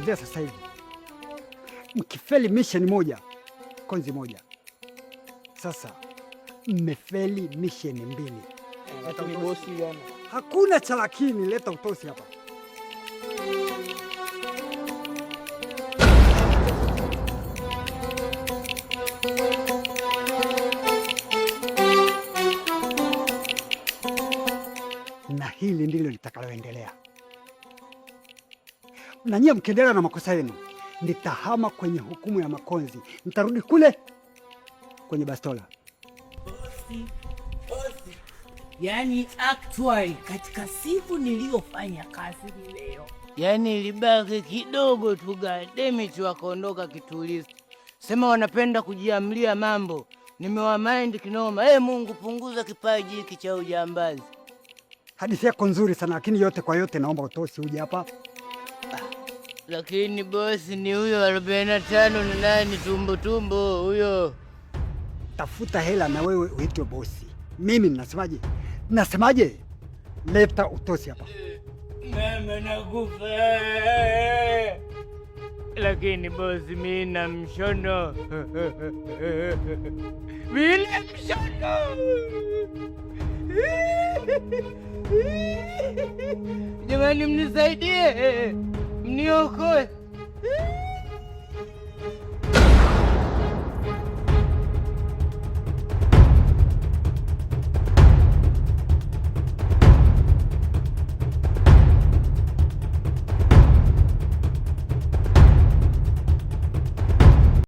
kuanzia sasa hivi mkifeli mission moja, konzi moja. Sasa mmefeli mission 2. Lakini bosi bwana. Hakuna cha lakini, leta utosi hapa. Na hili ndilo litakaloendelea. Na nyie mkiendelea na makosa yenu, nitahama kwenye hukumu ya makonzi. Nitarudi kule kwenye bastola. Bosi, yani actually katika siku niliyofanya kazi leo, yani libaki kidogo tu gademiti wakaondoka kitulizo. Sema wanapenda kujiamlia mambo, nimewamind kinoma. Mungu punguza kipaji hiki cha ujambazi. Hadithi yako nzuri sana, lakini yote kwa yote naomba utosi uje hapa. Lakini bosi ni huyo 45 na nani tumbo huyo. Tafuta hela na wewe uitwe bosi. Mimi nasemaje? Leta utosi hapa. Mama nakufa. Lakini bosi mimi na mshono. Bila mshono. Jamani mnisaidie. Mniokoe.